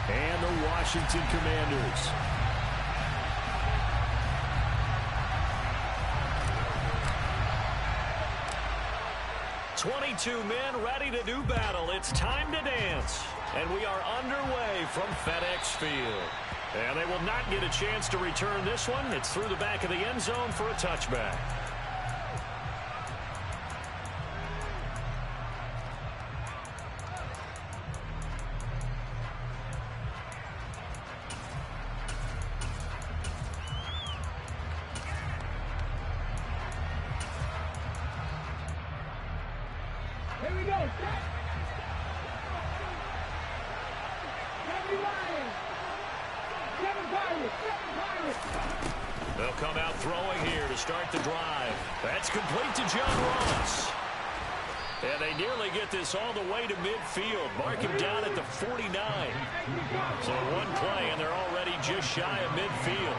And the Washington Commanders. "22 men ready to do battle. It's time to dance." And we are underway from FedEx Field. And they will not get a chance to return this one. It's through the back of the end zone for a touchback. Here we go. They'll come out throwing here to start the drive. That's complete to John Ross. And they nearly get this all the way to midfield. Mark him down at the 49. So one play, and they're already just shy of midfield.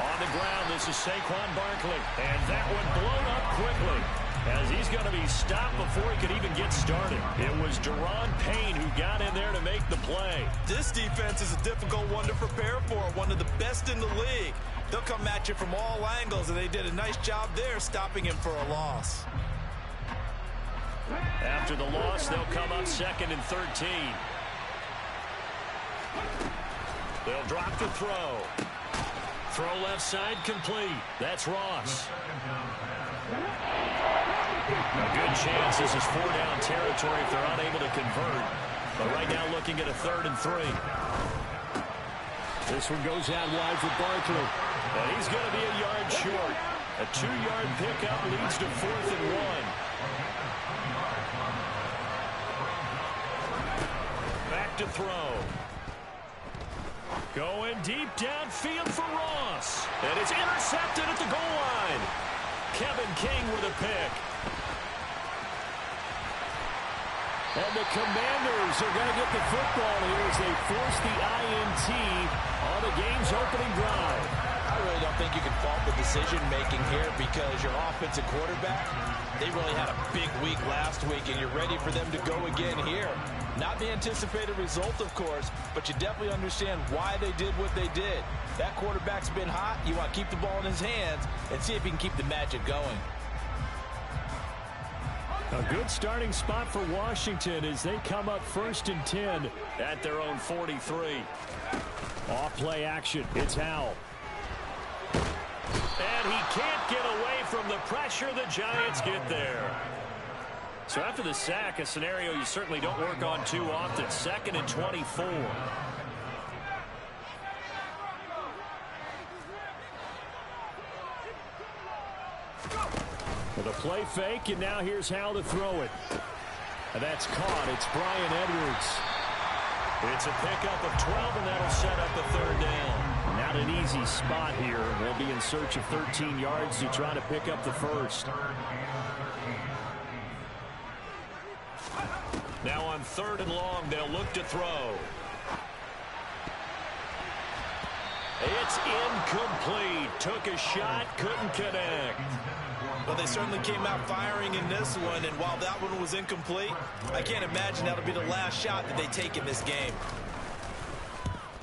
On the ground, this is Saquon Barkley. And that one blown up quickly, as he's going to be stopped before he could even get started. It was Deron Payne who got in there to make the play. This defense is a difficult one to prepare for, one of the best in the league. They'll come at you from all angles, and they did a nice job there stopping him for a loss. After the loss, they'll come up 2nd and 13. They'll drop the throw. Throw left side complete. That's Ross. A good chance this is 4-down territory if they're unable to convert. But right now looking at a 3rd and 3. This one goes out wide for Barkley. And he's going to be a yard short. A 2-yard pickup leads to 4th and 1. Back to throw. Going deep downfield for Ross. And it's intercepted at the goal line. Kevin King with a pick. And the Commanders are going to get the football here as they force the INT on the game's opening drive. I really don't think you can fault the decision-making here because your offensive quarterback, they really had a big week last week, and you're ready for them to go again here. Not the anticipated result, of course, but you definitely understand why they did what they did. That quarterback's been hot. You want to keep the ball in his hands and see if he can keep the magic going. A good starting spot for Washington as they come up 1st and 10 at their own 43. Off play action. It's Howell. And he can't get away from the pressure. The Giants get there. So after the sack, a scenario you certainly don't work on too often. 2nd and 24. With a play fake, and now here's how to throw it. And that's caught. It's Bryan Edwards. It's a pickup of 12, and that'll set up a 3rd down. Not an easy spot here. They'll be in search of 13 yards to try to pick up the 1st. Now on 3rd and long, they'll look to throw. It's incomplete. Took a shot, couldn't connect. Well, they certainly came out firing in this one, and while that one was incomplete, I can't imagine that'll be the last shot that they take in this game.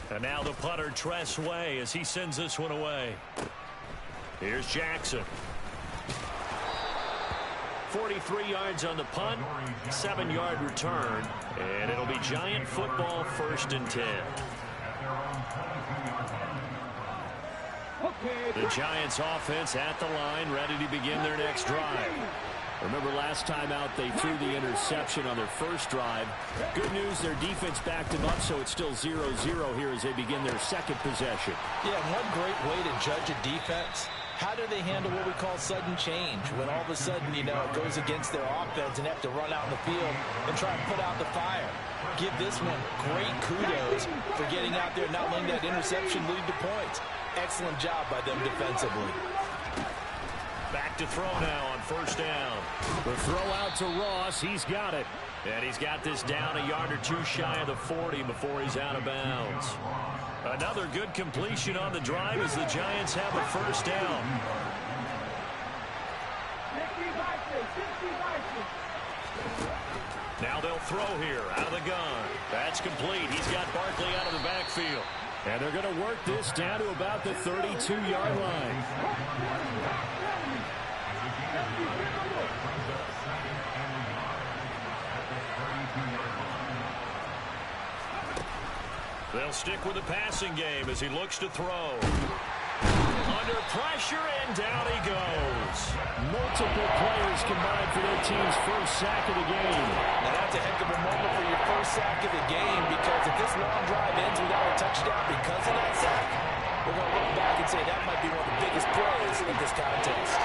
And now the punter, Tress Way, as he sends this one away. Here's Jackson. 43 yards on the punt, 7-yard return, and it'll be Giant football 1st and 10. The Giants offense at the line, ready to begin their next drive. Remember last time out they threw the interception on their first drive. Good news, their defense backed them up, so it's still 0-0 here as they begin their 2nd possession. Yeah, one great way to judge a defense, how do they handle what we call sudden change? When all of a sudden, you know, it goes against their offense and they have to run out in the field and try and put out the fire. Give this one great kudos for getting out there and not letting that interception lead to points. Excellent job by them defensively. Back to throw now on 1st down. The throw out to Ross. He's got it. And he's got this down a yard or 2 shy of the 40 before he's out of bounds. Another good completion on the drive as the Giants have a 1st down. Now they'll throw here out of the gun. That's complete. He's got Barkley out of the backfield. And they're going to work this down to about the 32-yard line. They'll stick with the passing game as he looks to throw. Under pressure, and down he goes. Multiple players combined for their team's first sack of the game. Now that's a heck of a moment for your first sack of the game, because if this long drive ends without a touchdown because of that sack, we're going to look back and say that might be one of the biggest plays in this contest.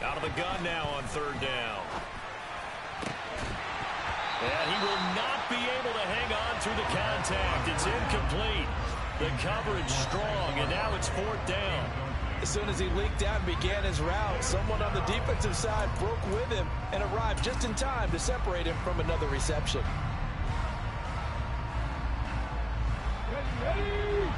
Out of the gun now on third down. And he will not be able to hang on through the contact. It's incomplete. The coverage strong, and now it's fourth down. As soon as he leaked out and began his route, someone on the defensive side broke with him and arrived just in time to separate him from another reception. Ready.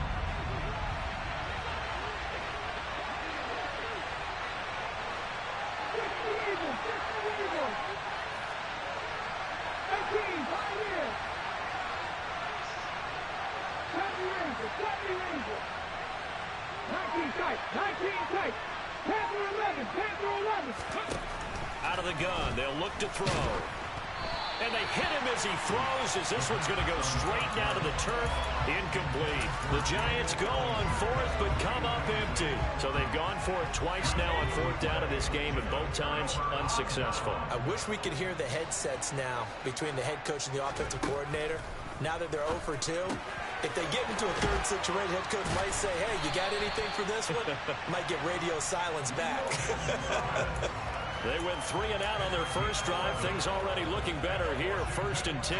Out of the gun, they'll look to throw. And they hit him as he throws, as this one's going to go straight down to the turf. Incomplete. The Giants go on fourth, but come up empty. So they've gone for it twice now on fourth down in this game, and both times unsuccessful. I wish we could hear the headsets now between the head coach and the offensive coordinator. Now that they're 0 for 2, if they get into a third situation, head coach might say, hey, you got anything for this one? Might get radio silence back. They went 3 and out on their first drive. Things already looking better here. 1st and 10.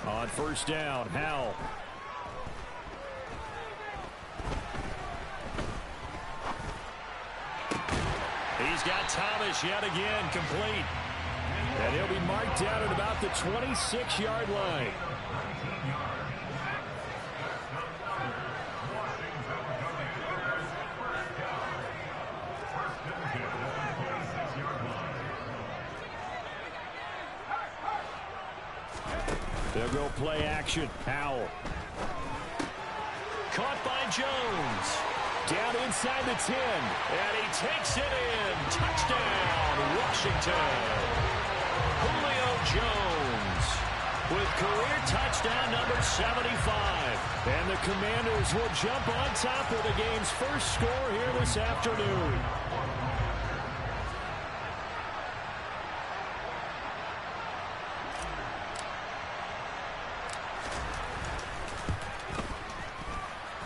On first down, Howell. He's got Thomas yet again, complete. And he'll be marked down at about the 26-yard line. They'll go play action. Howell. Caught by Jones. Down inside the 10. And he takes it in. Touchdown, Washington. Julio Jones with career touchdown number 75. And the Commanders will jump on top with the game's first score here this afternoon.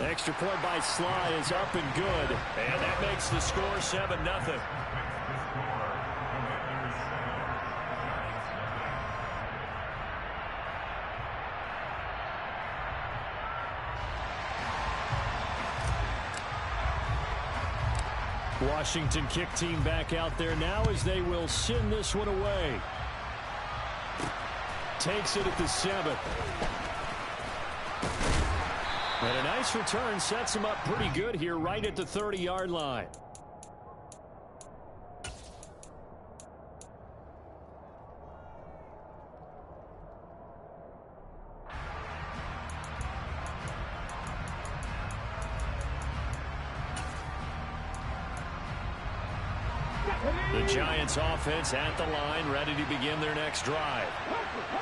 Extra point by Sly is up and good. And that makes the score 7-0. Washington kick team back out there now as they will send this one away. Takes it at the 7. And a nice return sets him up pretty good here right at the 30-yard line. The Giants offense at the line, ready to begin their next drive.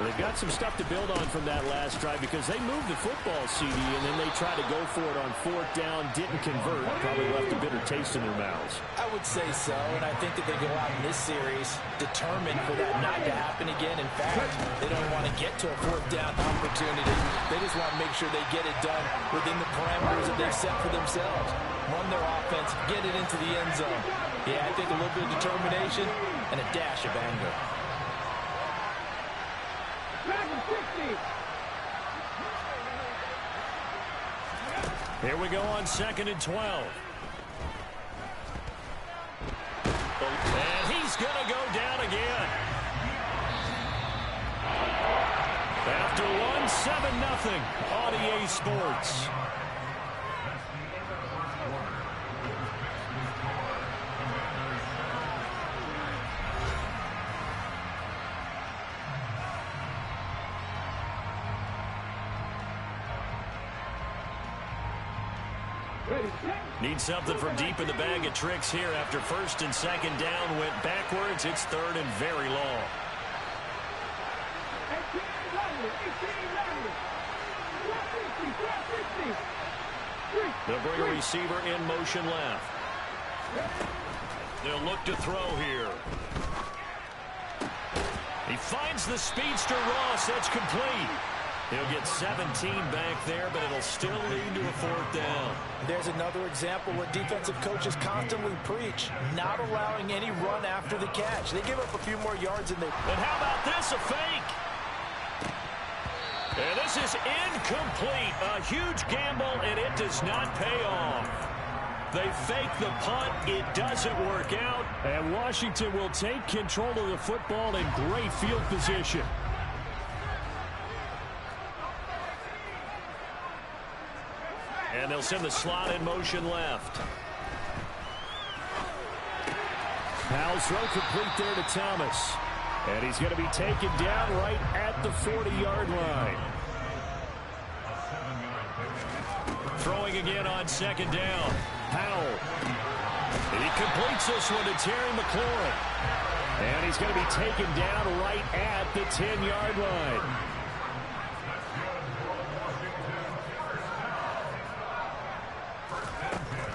They've got some stuff to build on from that last drive because they moved the football, CD, and then they tried to go for it on fourth down, didn't convert, probably left a bitter taste in their mouths. I would say so, and I think that they go out in this series determined for that not to happen again. In fact, they don't want to get to a fourth down opportunity. They just want to make sure they get it done within the parameters that they've set for themselves. Run their offense, get it into the end zone. Yeah, I think a little bit of determination and a dash of anger. Here we go on 2nd and 12. And he's going to go down again. After one, 7-0 on EA Sports. Need something from deep in the bag of tricks here after 1st and 2nd down went backwards. It's 3rd and very long. They'll bring a receiver in motion left. They'll look to throw here. He finds the speedster Ross. That's complete. He'll get 17 back there, but it'll still lead to a 4th down. There's another example what defensive coaches constantly preach, not allowing any run after the catch. They give up a few more yards than they... And how about this, a fake? And this is incomplete. A huge gamble, and it does not pay off. They fake the punt. It doesn't work out. And Washington will take control of the football in great field position. And they'll send the slot in motion left. Powell's throw complete there to Thomas. And he's going to be taken down right at the 40-yard line. Throwing again on 2nd down. Powell. And he completes this one to Terry McLaurin. And he's going to be taken down right at the 10-yard line.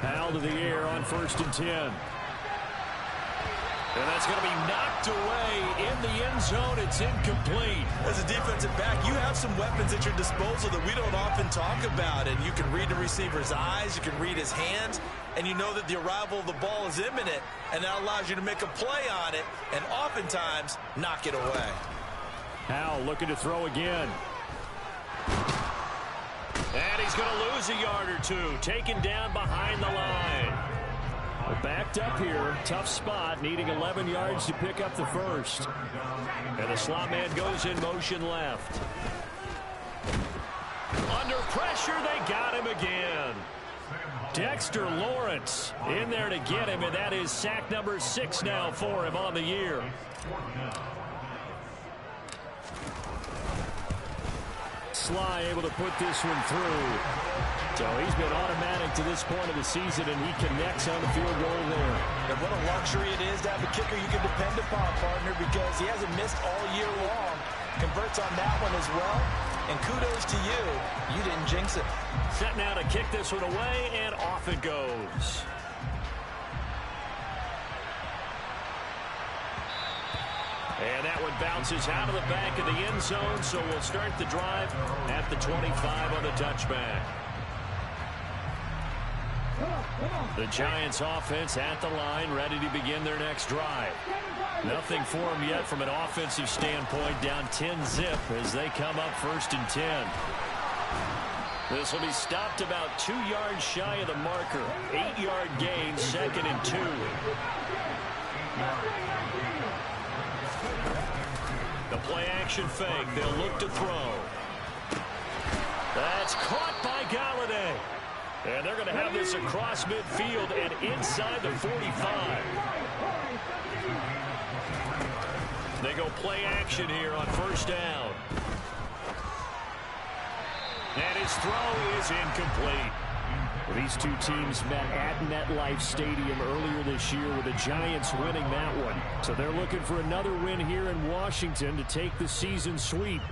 Powell to the air on 1st and 10. And that's going to be knocked away in the end zone. It's incomplete. As a defensive back, you have some weapons at your disposal that we don't often talk about. And you can read the receiver's eyes, you can read his hands, and you know that the arrival of the ball is imminent, and that allows you to make a play on it and oftentimes knock it away. Powell looking to throw again. And he's going to lose a yard or two. Taken down behind the line. We're backed up here. Tough spot. Needing 11 yards to pick up the 1st. And the slot man goes in motion left. Under pressure, they got him again. Dexter Lawrence in there to get him, and that is sack number 6 now for him on the year. Sly able to put this one through. So he's been automatic to this point of the season, and he connects on the field goal there. And what a luxury it is to have a kicker you can depend upon, partner, because he hasn't missed all year long. Converts on that one as well. And kudos to you. You didn't jinx it. Set now to kick this one away, and off it goes. And that one bounces out of the back of the end zone, so we'll start the drive at the 25 on the touchback. The Giants offense at the line, ready to begin their next drive. Nothing for them yet from an offensive standpoint, down 10-zip as they come up 1st and 10. This will be stopped about 2 yards shy of the marker. 8-yard gain, 2nd and 2. The play action fake. They'll look to throw. That's caught by Galladay. And they're going to have this across midfield and inside the 45. They go play action here on 1st down. And his throw is incomplete. These two teams met at MetLife Stadium earlier this year with the Giants winning that one. So they're looking for another win here in Washington to take the season sweep.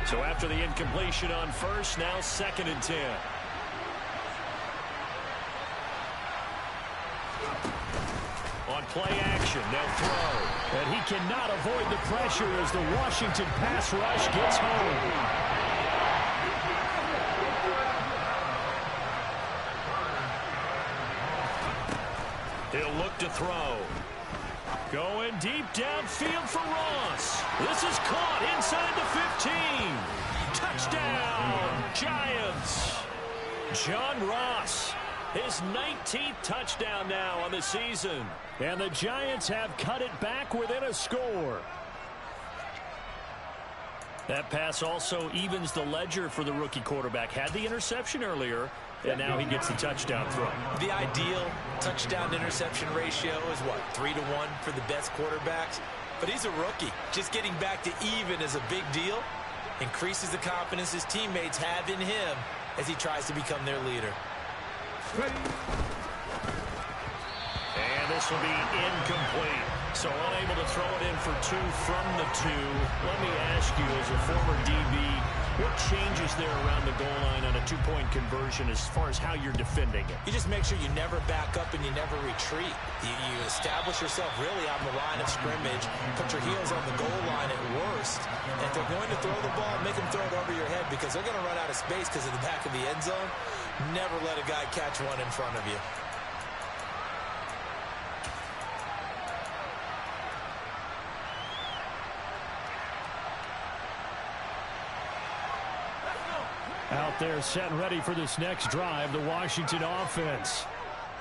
So after the incompletion on 1st, now 2nd and 10. On play action, they'll throw. And he cannot avoid the pressure as the Washington pass rush gets home. He'll look to throw. Going deep downfield for Ross. This is caught inside the 15. Touchdown, Giants. John Ross, his 19th touchdown now on the season. And the Giants have cut it back within a score. That pass also evens the ledger for the rookie quarterback. Had the interception earlier, and now he gets the touchdown throw. The ideal touchdown-interception ratio is, what, 3-1 for the best quarterbacks? But he's a rookie. Just getting back to even is a big deal. Increases the confidence his teammates have in him as he tries to become their leader. And this will be incomplete. So unable to throw it in for 2 from the 2. Let me ask you, as a former DB, what changes there around the goal line on a 2-point conversion as far as how you're defending it? You just make sure you never back up and you never retreat. You establish yourself really on the line of scrimmage, put your heels on the goal line at worst. And if they're going to throw the ball, make them throw it over your head because they're going to run out of space because of the back of the end zone. Never let a guy catch one in front of you. Out there set and ready for this next drive, the Washington offense.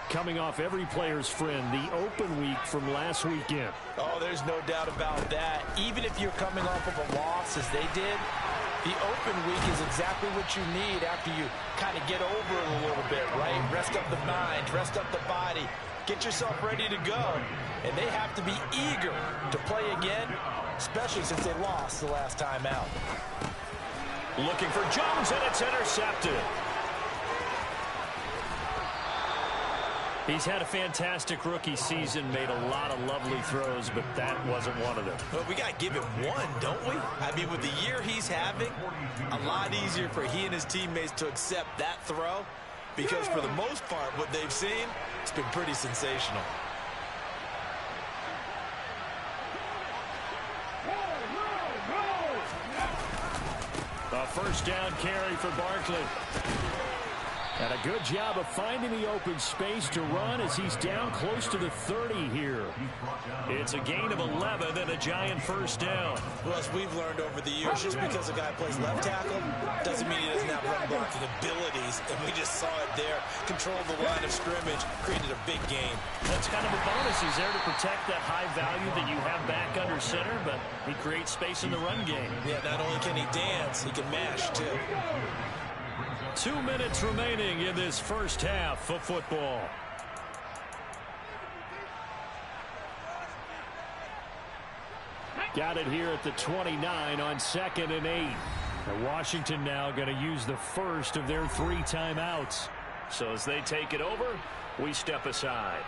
Coming off every player's friend, the open week from last weekend. Oh, there's no doubt about that. Even if you're coming off of a loss as they did, the open week is exactly what you need after you kind of get over it a little bit, right? Rest up the mind, rest up the body, get yourself ready to go. And they have to be eager to play again, especially since they lost the last time out. Looking for Jones, and it's intercepted. He's had a fantastic rookie season, made a lot of lovely throws, but that wasn't one of them. Well, we got to give him one, don't we? I mean, with the year he's having, a lot easier for he and his teammates to accept that throw because for the most part, what they've seen, it's been pretty sensational. A first down carry for Barkley. And a good job of finding the open space to run as he's down close to the 30 here. It's a gain of 11 and a Giant first down. Well, as we've learned over the years, just because a guy plays left tackle doesn't mean he doesn't have run blocking abilities. And we just saw it there. Controlled the line of scrimmage, created a big gain. That's kind of a bonus. He's there to protect that high value that you have back under center, but he creates space in the run game. Yeah, not only can he dance, he can mash too. 2 minutes remaining in this first half of football. Got it here at the 29 on 2nd and 8. And Washington now going to use the first of their 3 timeouts. So as they take it over, we step aside.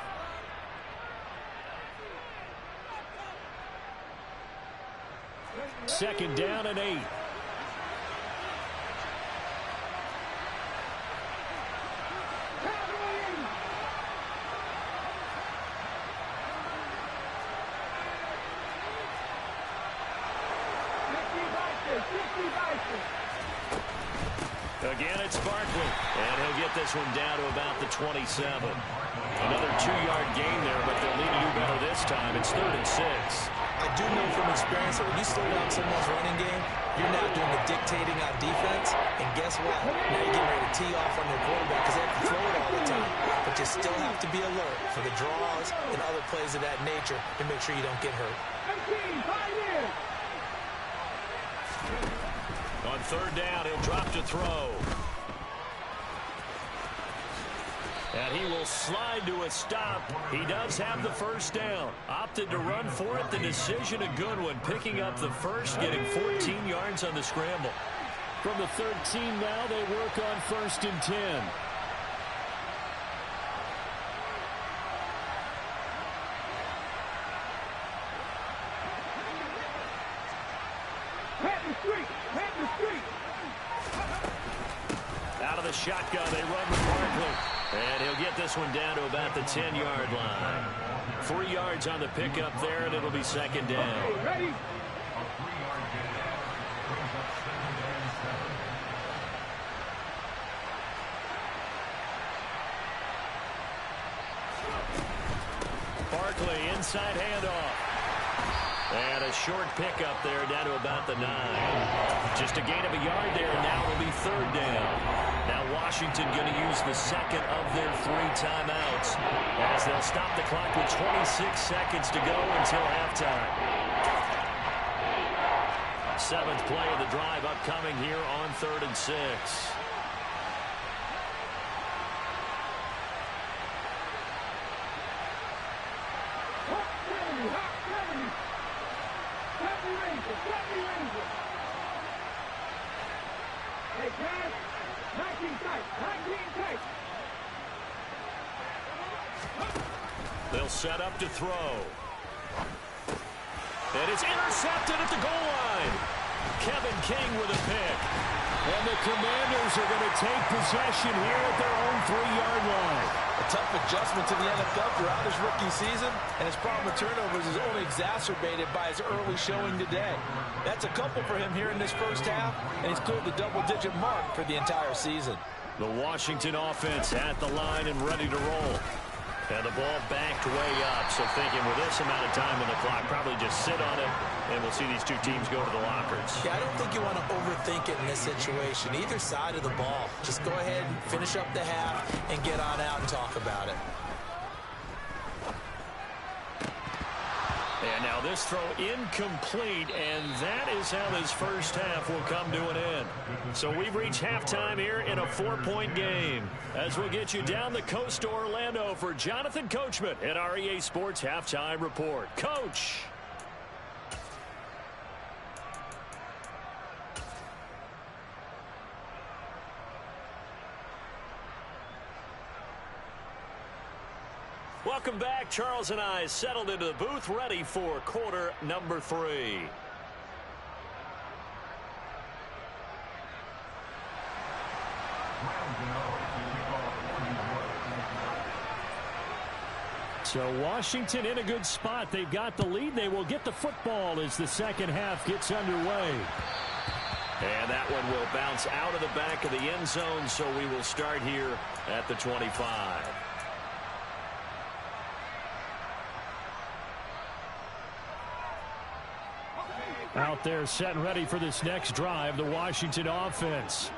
Second down and 8. Again, it's Barkley, and he'll get this one down to about the 27. Another 2-yard gain there, but they'll need to do better this time. It's 3rd and 6. I do know from experience that when you slow down someone's running game, you're now doing the dictating on defense, and guess what? Now you're getting ready to tee off on your quarterback because they have to throw it all the time. But you still have to be alert for the draws and other plays of that nature to make sure you don't get hurt. On 3rd down, he'll drop to throw. And he will slide to a stop. He does have the first down. Opted to run for it. The decision a good one. Picking up the first, getting 14 yards on the scramble. From the 13 now, they work on 1st and 10. Out of the shotgun, they run with Barkley. And he'll get this one down to about the 10-yard line. 3 yards on the pickup there, and it'll be 2nd down. Ready? Barkley, inside handoff. And a short pickup there down to about the 9. Just a gain of a yard there, and now it'll be third down. Now Washington going to use the second of their 3 timeouts as they'll stop the clock with 26 seconds to go until halftime. 7th play of the drive upcoming here on 3rd and 6. Hey, guys, 19 tight, 19 tight. They'll set up to throw. And it's intercepted at the goal line. Kevin King with a pick. And the Commanders are going to take possession here at their own 3-yard line. A tough adjustment to the NFL throughout his rookie season, and his problem with turnovers is only exacerbated by his early showing today. That's a couple for him here in this first half, and he's cleared the double-digit mark for the entire season. The Washington offense at the line and ready to roll. And the ball backed way up, so thinking with this amount of time on the clock, probably just sit on it, and we'll see these two teams go to the lockers. Yeah, I don't think you want to overthink it in this situation. Either side of the ball. Just go ahead and finish up the half and get on out and talk about it. And now this throw incomplete, and that is how this first half will come to an end. So we've reached halftime here in a 4-point game. As we'll get you down the coast to Orlando for Jonathan Coachman at our EA Sports Halftime Report. Coach. Welcome back. Charles and I settled into the booth, ready for quarter number 3. So Washington in a good spot. They've got the lead. They will get the football as the second half gets underway. And that one will bounce out of the back of the end zone, so we will start here at the 25. Out there set and ready for this next drive, the Washington offense.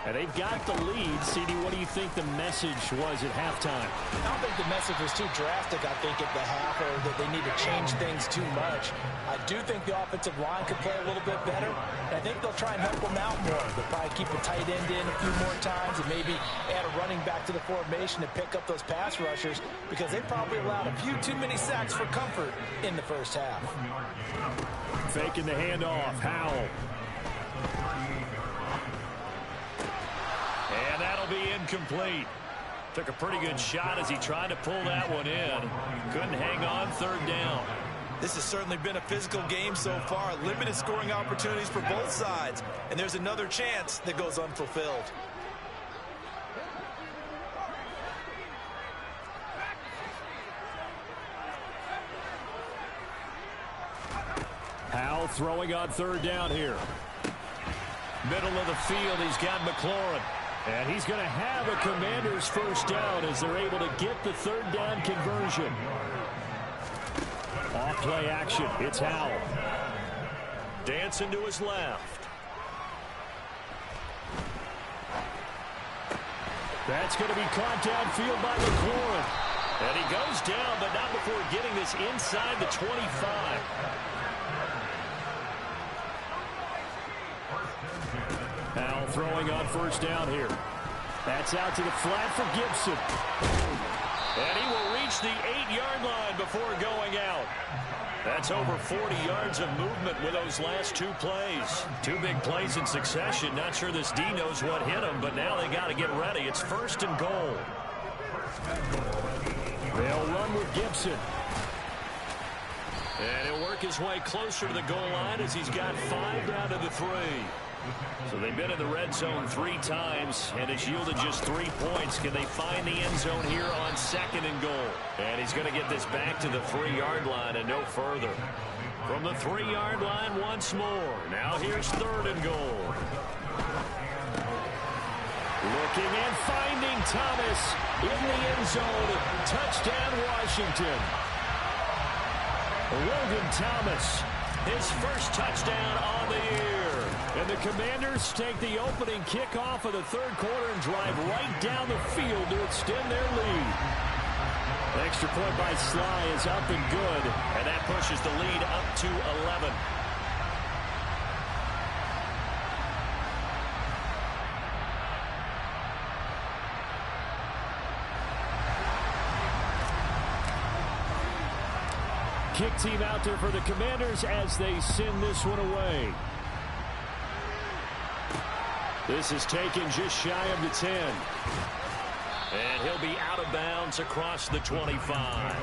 And they've got the lead. CD, what do you think the message was at halftime? I don't think the message was too drastic, I think, at the half, or that they need to change things too much. I do think the offensive line could play a little bit better, and I think they'll try and help them out more. They'll probably keep a tight end in a few more times and maybe add a running back to the formation to pick up those pass rushers, because they probably allowed a few too many sacks for comfort in the first half. Faking the handoff. Howell. And that'll be incomplete. Took a pretty good shot as he tried to pull that one in. Couldn't hang on, third down. This has certainly been a physical game so far. Limited scoring opportunities for both sides. And there's another chance that goes unfulfilled. Howell throwing on third down here. Middle of the field, he's got McLaurin. And he's going to have a Commander's first down as they're able to get the third down conversion. Off play action. It's Howell. Dancing to his left. That's going to be caught downfield by McLaurin. And he goes down, but not before getting this inside the 25. Howell throwing on first down here. That's out to the flat for Gibson. And he will reach the 8-yard line before going out. That's over 40 yards of movement with those last 2 plays. 2 big plays in succession. Not sure this D knows what hit him, but now they got to get ready. It's first and goal. They'll run with Gibson. And he'll work his way closer to the goal line as he's got 5 down to the 3. So they've been in the red zone 3 times, and it's yielded just 3 points. Can they find the end zone here on second and goal? And he's going to get this back to the 3-yard line and no further. From the 3-yard line once more. Now here's third and goal. Looking and finding Thomas in the end zone. Touchdown, Washington. Logan Thomas, his first touchdown on the year. And the Commanders take the opening kickoff of the third quarter and drive right down the field to extend their lead. The extra point by Sly is up and good, and that pushes the lead up to 11. Kick team out there for the Commanders as they send this one away. This is taken just shy of the 10. And he'll be out of bounds across the 25.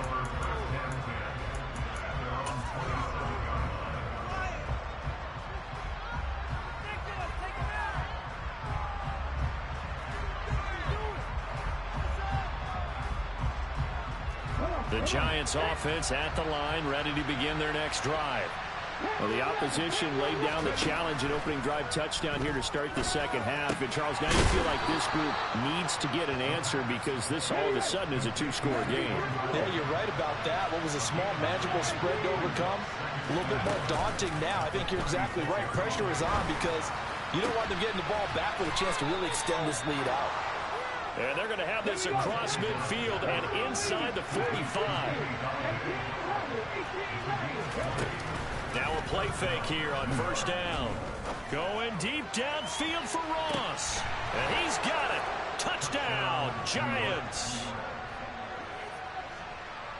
The Giants offense at the line, ready to begin their next drive. Well, the opposition laid down the challenge and opening drive touchdown here to start the second half. And, Charles, now you feel like this group needs to get an answer because this all of a sudden is a two-score game. Yeah, you're right about that. What was a small, manageable spread to overcome? A little bit more daunting now. I think you're exactly right. Pressure is on because you don't want them getting the ball back with a chance to really extend this lead out. And they're going to have this across midfield and inside the 45. Now a play fake here on first down. Going deep downfield for Ross. And he's got it. Touchdown, Giants.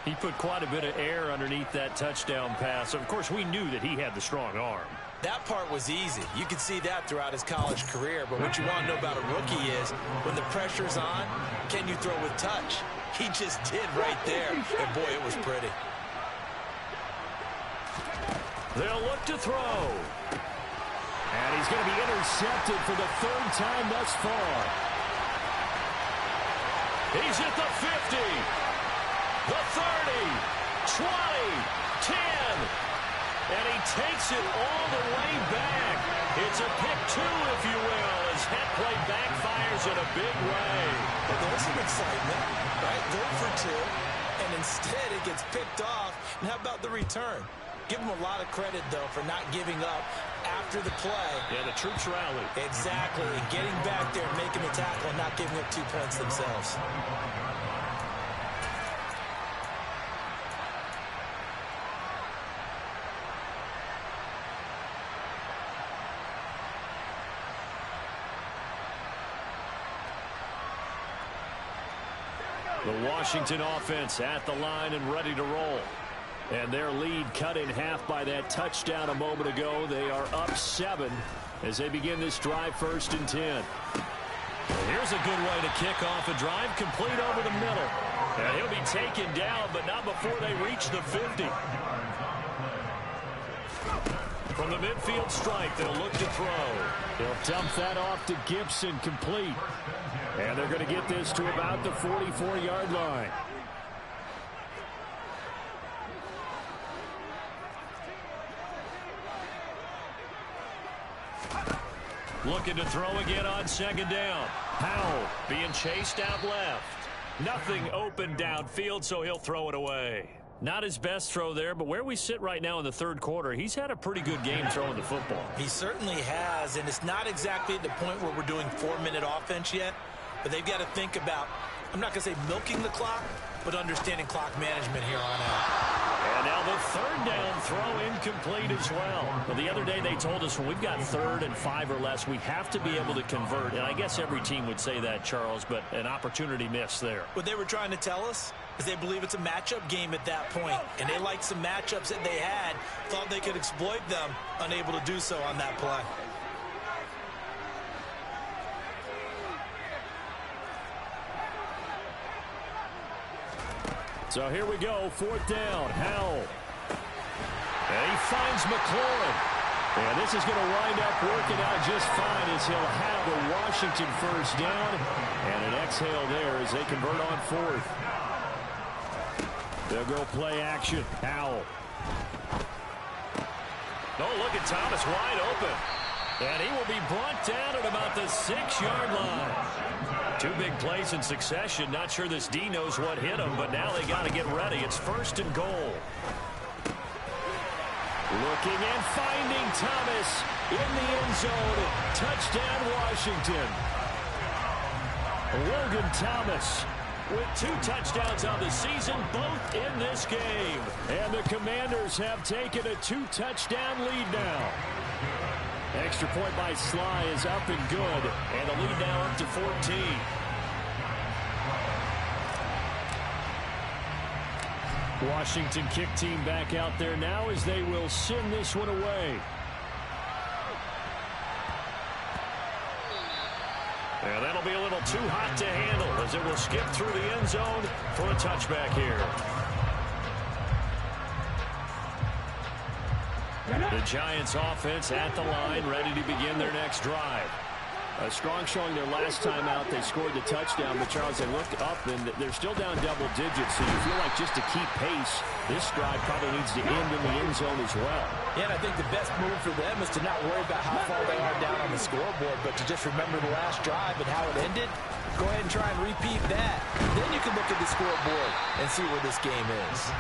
He put quite a bit of air underneath that touchdown pass. Of course, we knew that he had the strong arm. That part was easy. You could see that throughout his college career. But what you want to know about a rookie is when the pressure's on, can you throw with touch? He just did right there. And, boy, it was pretty. They'll look to throw. And he's going to be intercepted for the third time thus far. He's at the 50, the 30, 20, 10. And he takes it all the way back. It's a pick two, if you will, as head play backfires in a big way. Well, there's some excitement, right? 3rd for 2, and instead it gets picked off. And how about the return? Give him a lot of credit, though, for not giving up after the play. Yeah, the troops rallied. Exactly, and getting back there, making the tackle, and not giving up 2 points themselves. The Washington offense at the line and ready to roll. And their lead cut in half by that touchdown a moment ago. They are up 7 as they begin this drive 1st and 10. Well, here's a good way to kick off a drive, complete over the middle. And he'll be taken down, but not before they reach the 50. From the midfield stripe, they'll look to throw. They'll dump that off to Gibson, complete. And they're going to get this to about the 44-yard line. Looking to throw again on 2nd down. Powell being chased out left. Nothing open downfield, so he'll throw it away. Not his best throw there, but where we sit right now in the 3rd quarter, he's had a pretty good game throwing the football. He certainly has, and it's not exactly at the point where we're doing 4-minute offense yet, but they've got to think about, I'm not going to say milking the clock, but understanding clock management here on out. And now the 3rd down throw incomplete as well. Well, the other day they told us when we've got 3rd and 5 or less, we have to be able to convert. And I guess every team would say that, Charles, but an opportunity missed there. What they were trying to tell us is they believe it's a matchup game at that point. And they liked some matchups that they had, thought they could exploit them, unable to do so on that play. So here we go, 4th down, Howell. And he finds McLaurin. And this is going to wind up working out just fine as he'll have the Washington 1st down. And an exhale there as they convert on 4th. They'll go play action, Howell. Oh, look at Thomas wide open. And he will be brought down at about the 6-yard line. 2 big plays in succession. Not sure this D knows what hit him, but now they got to get ready. It's 1st and goal. Looking and finding Thomas in the end zone. Touchdown, Washington. Logan Thomas with 2 touchdowns on the season, both in this game. And the Commanders have taken a 2-touchdown lead now. Extra point by Sly is up and good. And the lead now up to 14. Washington kick team back out there now as they will send this one away. And that'll be a little too hot to handle as it will skip through the end zone for a touchback here. The Giants offense at the line, ready to begin their next drive. A strong showing their last time out. They scored the touchdown, but Charles, they look up and they're still down double digits, so you feel like just to keep pace, this drive probably needs to end in the end zone as well. Yeah, and I think the best move for them is to not worry about how far they are down on the scoreboard, but to just remember the last drive and how it ended. Go ahead and try and repeat that. Then you can look at the scoreboard and see where this game is.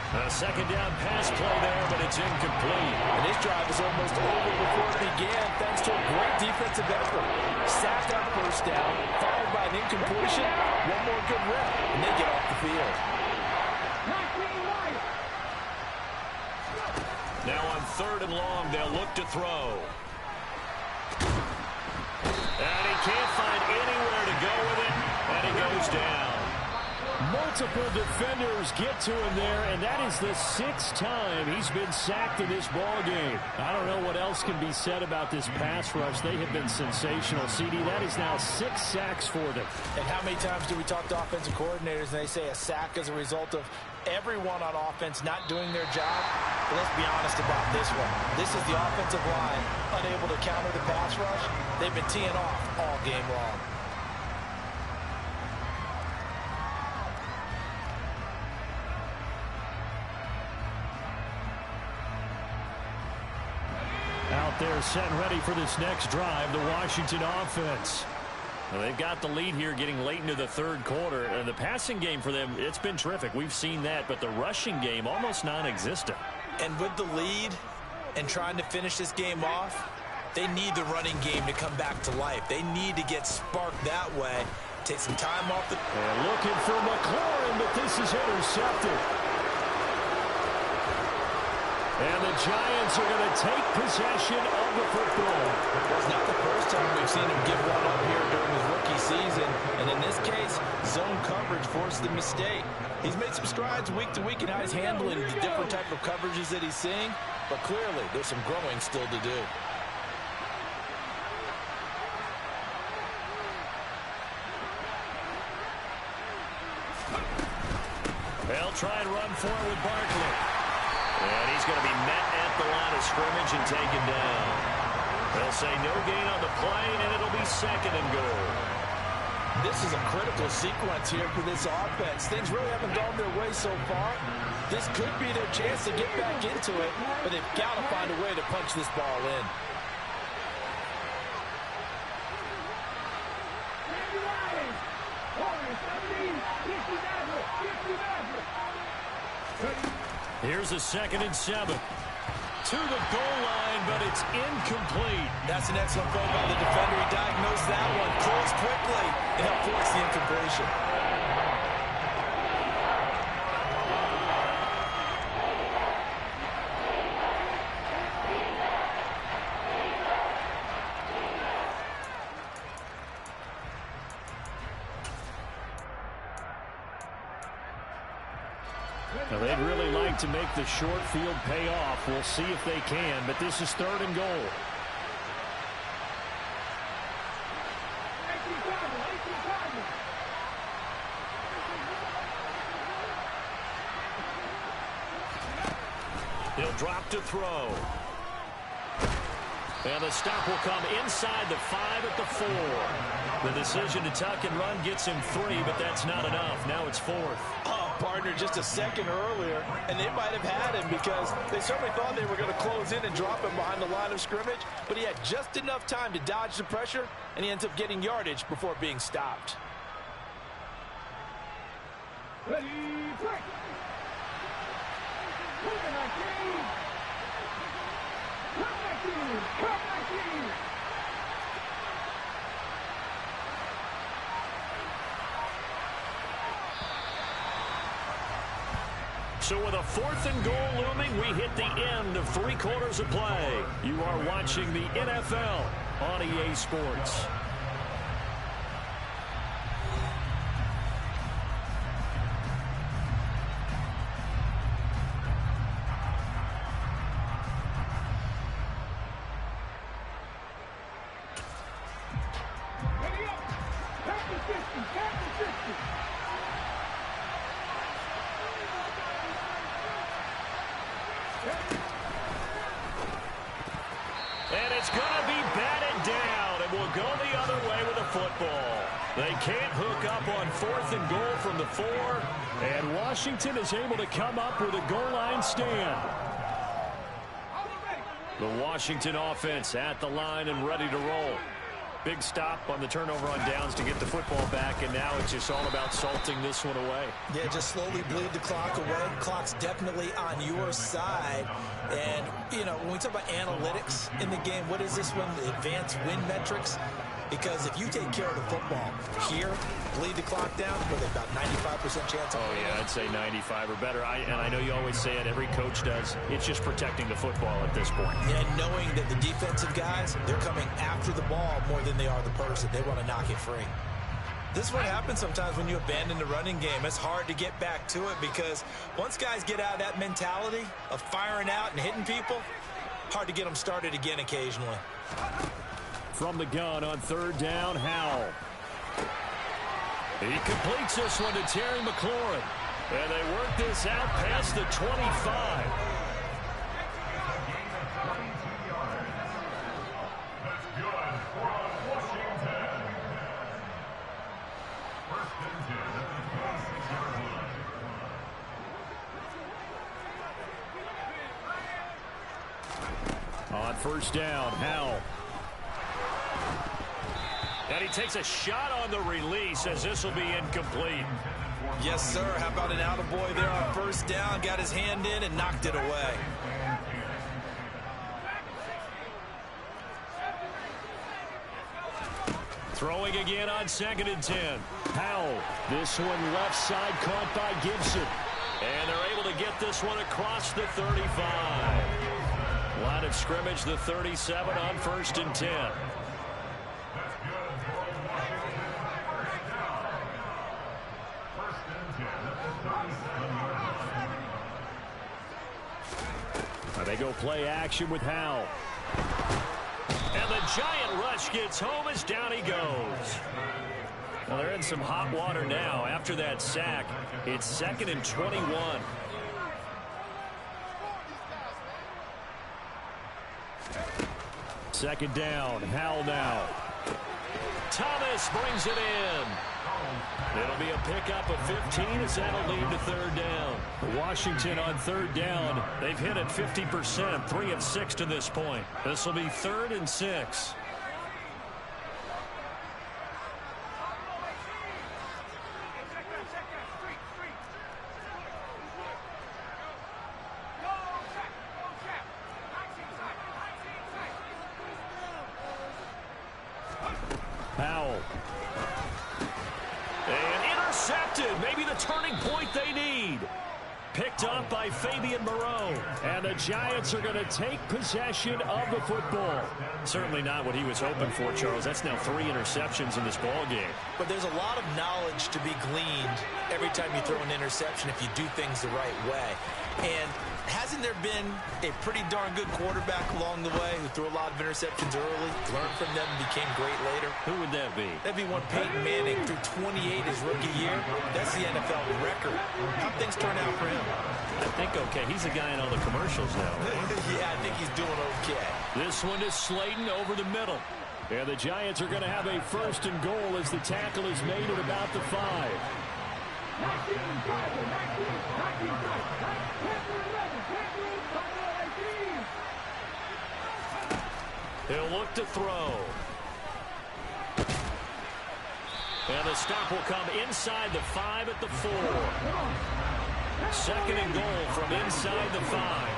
A second down pass play there, but it's incomplete. And this drive is almost over before it began, thanks to a great defensive effort. Sack on first down, followed by an incompletion. One more good rep, and they get off the field. Now on 3rd and long, they'll look to throw. And he can't find anywhere to go with it, and he goes down. Multiple defenders get to him there, and that is the 6th time he's been sacked in this ball game. I don't know what else can be said about this pass rush. They have been sensational. CD, that is now 6 sacks for them. And how many times do we talk to offensive coordinators and they say a sack is a result of everyone on offense not doing their job? But let's be honest about this one. This is the offensive line unable to counter the pass rush. They've been teeing off all game long. Out there set and ready for this next drive, the Washington offense. Well, they've got the lead here getting late into the 3rd quarter. And the passing game for them, it's been terrific. We've seen that, but the rushing game almost non-existent. And with the lead and trying to finish this game off, they need the running game to come back to life. They need to get sparked that way. Take some time off the... And looking for McLaurin, but this is intercepted. And the Giants are going to take possession of the football. Well, it's not the first time we've seen him give one up here during his rookie season. And in this case, zone coverage forced the mistake. He's made some strides week to week in how he's handling the different type of coverages that he's seeing. But clearly, there's some growing still to do. They'll try and run forward with Barkley. And he's going to be met at the line of scrimmage and taken down. They'll say no gain on the play, and it'll be 2nd and goal. This is a critical sequence here for this offense. Things really haven't gone their way so far. This could be their chance to get back into it, but they've got to find a way to punch this ball in. Here's a 2nd and 7. To the goal line, but it's incomplete. That's an excellent play by the defender. He diagnosed that one, closed quickly, and helped force the incompletion. Now, they'd really like to make the short field pay off. We'll see if they can, but this is 3rd and goal. He'll drop to throw. And the stop will come inside the 5 at the 4. The decision to tuck and run gets him 3, but that's not enough. Now it's 4th. Oh, partner, just a second earlier, and they might have had him because they certainly thought they were going to close in and drop him behind the line of scrimmage, but he had just enough time to dodge the pressure, and he ends up getting yardage before being stopped. Ready, break. So with a 4th and goal looming, we hit the end of 3 quarters of play. You are watching the NFL on EA Sports. And it's going to be batted down, and we'll go the other way with the football. They can't hook up on 4th and goal from the 4, and Washington is able to come up with a goal line stand. The Washington offense at the line and ready to roll. Big stop on the turnover on downs to get the football back, and now it's just all about salting this one away. Yeah, just slowly bleed the clock away. Clock's definitely on your side. And, you know, when we talk about analytics in the game, what is this one? The advanced win metrics? Because if you take care of the football here, bleed the clock down, with about 95% chance of winning. Yeah, I'd say 95 or better. And I know you always say it, every coach does. It's just protecting the football at this point. And knowing that the defensive guys, they're coming after the ball more than they are the person. They want to knock it free. This is what happens sometimes when you abandon the running game. It's hard to get back to it because once guys get out of that mentality of firing out and hitting people, hard to get them started again occasionally. From the gun on 3rd down, Howell. He completes this one to Terry McLaurin. And they work this out past the 25. On 1st down, Howell. And he takes a shot on the release as this will be incomplete. Yes, sir. How about an attaboy there on 1st down? Got his hand in and knocked it away. Throwing again on 2nd and 10. Howell. This one left side caught by Gibson. And they're able to get this one across the 35. Line of scrimmage, the 37 on 1st and 10. They go play action with Howell. And the giant rush gets home as down he goes. Well, they're in some hot water now. After that sack, it's 2nd and 21. Second down, Howell now. Thomas brings it in. It'll be a pickup of 15 as that'll lead to 3rd down. Washington on 3rd down. They've hit it 50%, 3 of 6 to this point. This will be 3rd and 6. Howell. And intercepted. Maybe the turning point they need. Picked up by Fabian Moreau. And the Giants are going to take possession of the football. Certainly not what he was hoping for, Charles. That's now 3 interceptions in this ball game. But there's a lot of knowledge to be gleaned every time you throw an interception if you do things the right way. And hasn't there been a pretty darn good quarterback along the way who threw a lot of interceptions early, learned from them, and became great later? Who would that be? That'd be one Peyton Manning, threw 28 his rookie year. That's the NFL record. How'd things turn out for him? I think okay. He's a guy in all the commercials now. Yeah, I think he's doing okay. This one is Slayton over the middle. And the Giants are going to have a 1st and goal as the tackle is made at about the 5. He'll look to throw. And the stop will come inside the 5 at the 4. 2nd and goal from inside the 5.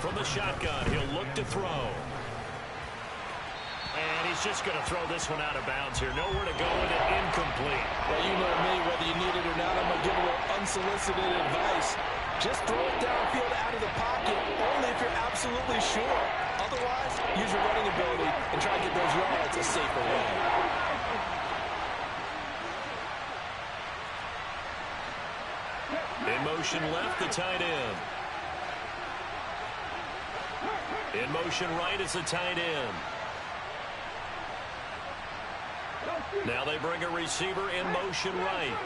From the shotgun, he'll look to throw. And he's just going to throw this one out of bounds here. Nowhere to go with it. Incomplete. Well, you know me, whether you need it or not, I'm going to give a little unsolicited advice. Just throw it downfield out of the pocket, only if you're absolutely sure. Otherwise, use your running ability and try to get those yards a safer way. In motion left, the tight end. In motion right is the tight end. Now they bring a receiver in motion right.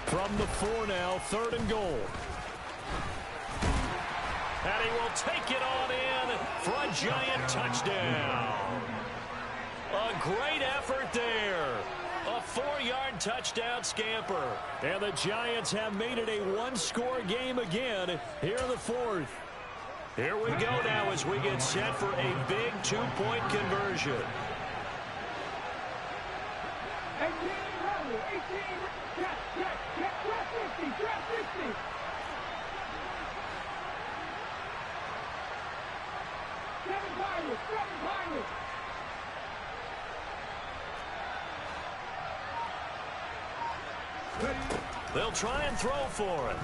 From the 4 now, 3rd and goal. And he will take it on in for a giant touchdown. A great effort there. A 4-yard touchdown scamper. And the Giants have made it a one-score game again here in the 4th. Here we go now as we get set for a big 2-point conversion. 18, drop 60. Seven Pirates. They'll try and throw for it.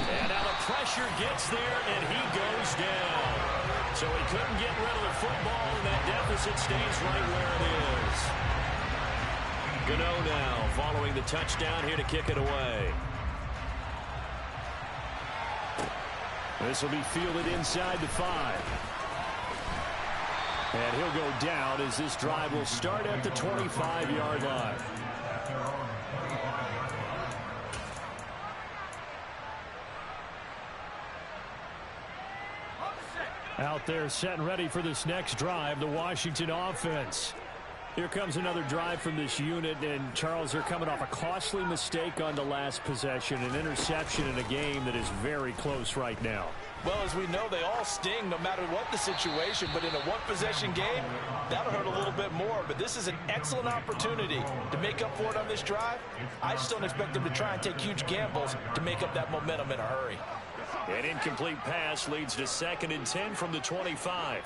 And now the pressure gets there, and he goes down. So he couldn't get rid of the football, and that deficit stays right where it is. Gano now following the touchdown here to kick it away. This will be fielded inside the 5. And he'll go down as this drive will start at the 25-yard line. Out there set and ready for this next drive, the Washington offense. Here comes another drive from this unit, and Charles, they're coming off a costly mistake on the last possession, an interception in a game that is very close right now. Well, as we know, they all sting no matter what the situation, but in a one-possession game, that'll hurt a little bit more. But this is an excellent opportunity to make up for it on this drive. I just don't expect them to try and take huge gambles to make up that momentum in a hurry. An incomplete pass leads to 2nd and 10 from the 25.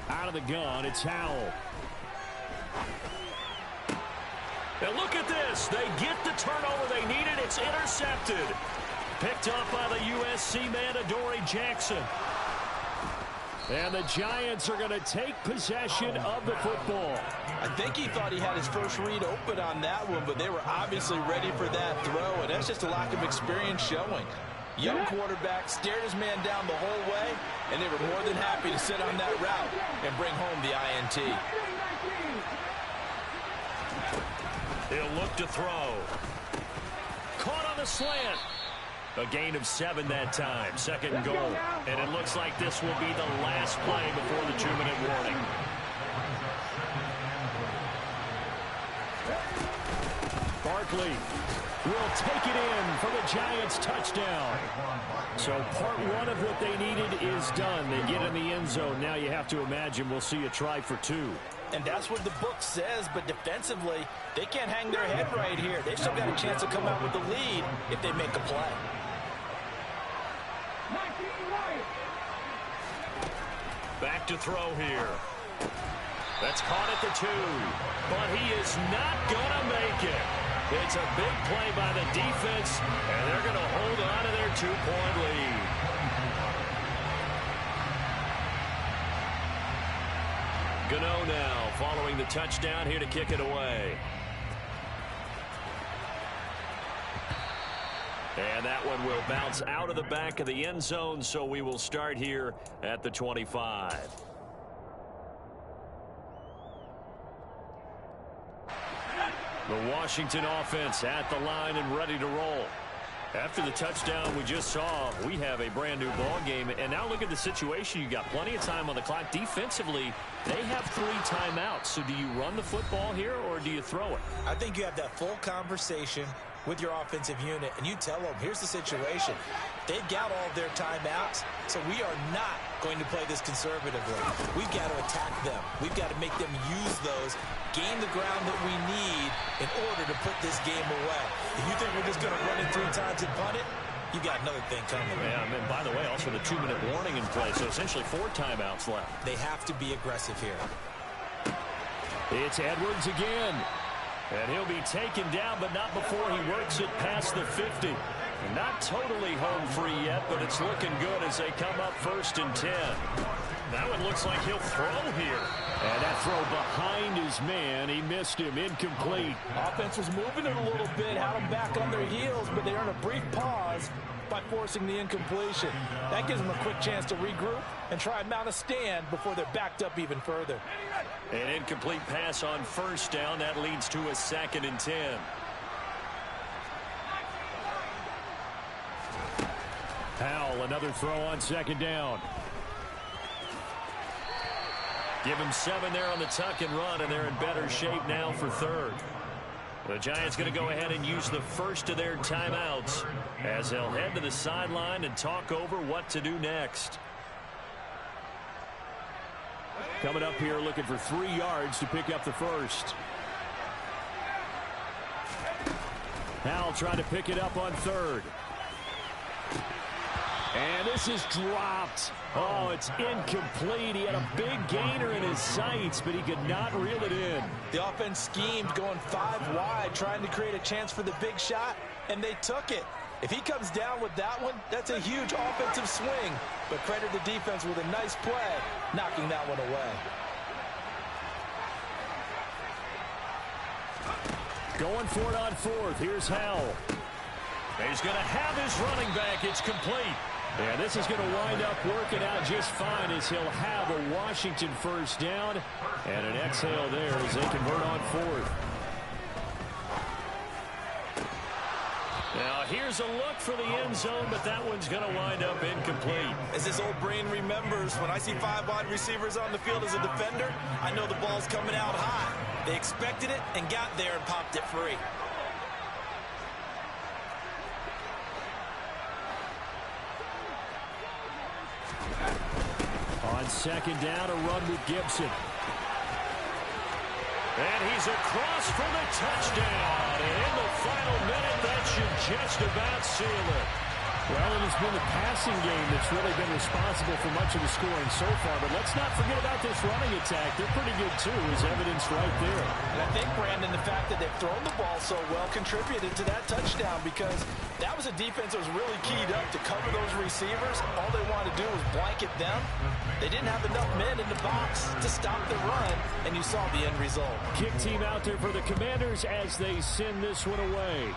Out of the gun, it's Howell. And look at this. They get the turnover they needed. It's intercepted. Picked up by the USC man, Adoree Jackson. And the Giants are going to take possession of the football. I think he thought he had his first read open on that one, but they were obviously ready for that throw, and that's just a lack of experience showing. Young quarterback stared his man down the whole way, and they were more than happy to sit on that route and bring home the INT. He'll look to throw. Caught on the slant. A gain of 7 that time. 2nd and goal. And it looks like this will be the last play before the 2-minute warning. Barkley will take it in for the Giants touchdown. So part 1 of what they needed is done. They get in the end zone. Now you have to imagine we'll see a try for 2. And that's what the book says, but defensively, they can't hang their head right here. They've still got a chance to come out with the lead if they make a play. Back to throw here. That's caught at the 2. But he is not going to make it. It's a big play by the defense, and they're going to hold on to their 2-point lead. Gano now following the touchdown here to kick it away. And that one will bounce out of the back of the end zone, so we will start here at the 25. The Washington offense at the line and ready to roll. After the touchdown we just saw, we have a brand new ball game. And now look at the situation. You got plenty of time on the clock. Defensively, they have 3 timeouts. So do you run the football here or do you throw it? I think you have that full conversation with your offensive unit and you tell them, here's the situation. They've got all of their timeouts, so we are not going to play this conservatively. We've got to attack them. We've got to make them use those, gain the ground that we need in order to put this game away. If you think we're just going to run it 3 times and punt it, you've got another thing coming. Yeah, and by the way, also the 2-minute warning in play, so essentially 4 timeouts left. They have to be aggressive here. It's Edwards again. And he'll be taken down, but not before he works it past the 50. Not totally home free yet, but it's looking good as they come up 1st and 10. That one looks like he'll throw here. And that throw behind his man. He missed him. Incomplete. Offense was moving it a little bit, had them back on their heels, but they earned a brief pause by forcing the incompletion. That gives them a quick chance to regroup and try and mount a stand before they're backed up even further. An incomplete pass on 1st down. That leads to a 2nd and 10. Powell, another throw on 2nd down. Give him 7 there on the tuck and run, and they're in better shape now for 3rd. The Giants going to go ahead and use the first of their timeouts as they'll head to the sideline and talk over what to do next. Coming up here looking for 3 yards to pick up the first. Powell trying to pick it up on 3rd. And this is dropped. Oh, it's incomplete. He had a big gainer in his sights, but he could not reel it in. The offense schemed going 5 wide, trying to create a chance for the big shot, and they took it. If he comes down with that one, that's a huge offensive swing. But credit the defense with a nice play, knocking that one away. Going for it on 4th. Here's Howell. He's going to have his running back. It's complete. And this is going to wind up working out just fine as he'll have a Washington 1st down. And an exhale there as they convert on 4th. Now here's a look for the end zone, but that one's going to wind up incomplete. As his old brain remembers, when I see 5 wide receivers on the field as a defender, I know the ball's coming out high. They expected it and got there and popped it free. On 2nd down, a run with Gibson. And he's across for the touchdown. And in the final minute, that should just about seal it. Well, it has been the passing game that's really been responsible for much of the scoring so far. But let's not forget about this running attack. They're pretty good, too, as evidenced right there. And I think, Brandon, the fact that they've thrown the ball so well contributed to that touchdown because that was a defense that was really keyed up to cover those receivers. All they wanted to do was blanket them. They didn't have enough men in the box to stop the run, and you saw the end result. Kick team out there for the Commanders as they send this one away.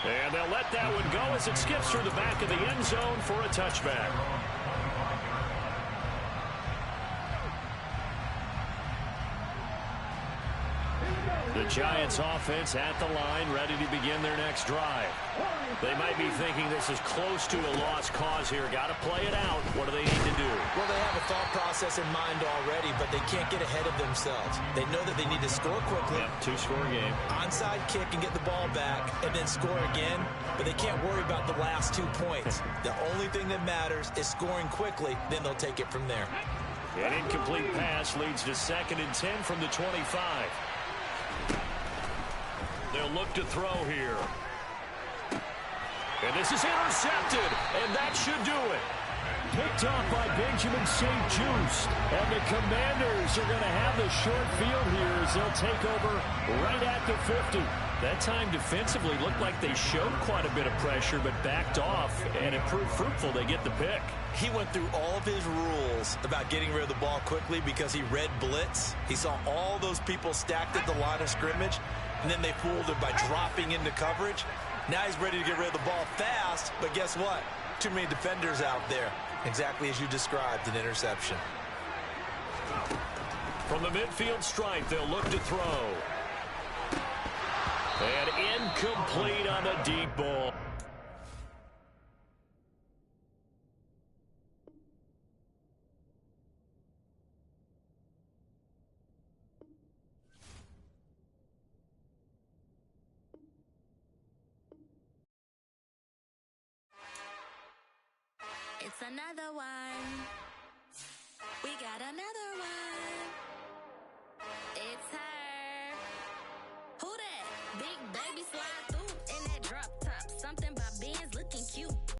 And they'll let that one go as it skips through the back of the end zone for a touchback. The Giants offense at the line, ready to begin their next drive. They might be thinking this is close to a lost cause here. Got to play it out. What do they need to do? Well, they have a thought process in mind already, but they can't get ahead of themselves. They know that they need to score quickly. Yep, 2-score game. Onside kick and get the ball back and then score again, but they can't worry about the last 2 points. The only thing that matters is scoring quickly, then they'll take it from there. An incomplete pass leads to 2nd and 10 from the 25. They'll look to throw here. And this is intercepted, and that should do it. Picked off by Benjamin St. Just. And the Commanders are going to have the short field here as they'll take over right at the 50. That time defensively looked like they showed quite a bit of pressure, but backed off, and it proved fruitful. They get the pick. He went through all of his rules about getting rid of the ball quickly because he read blitz. He saw all those people stacked at the line of scrimmage, and then they fooled him by dropping into coverage. Now he's ready to get rid of the ball fast, but guess what? Too many defenders out there. Exactly as you described, an interception. From the midfield stripe, they'll look to throw. And incomplete on a deep ball. It's another one. We got another one. It's her. Who that? Big baby slide through.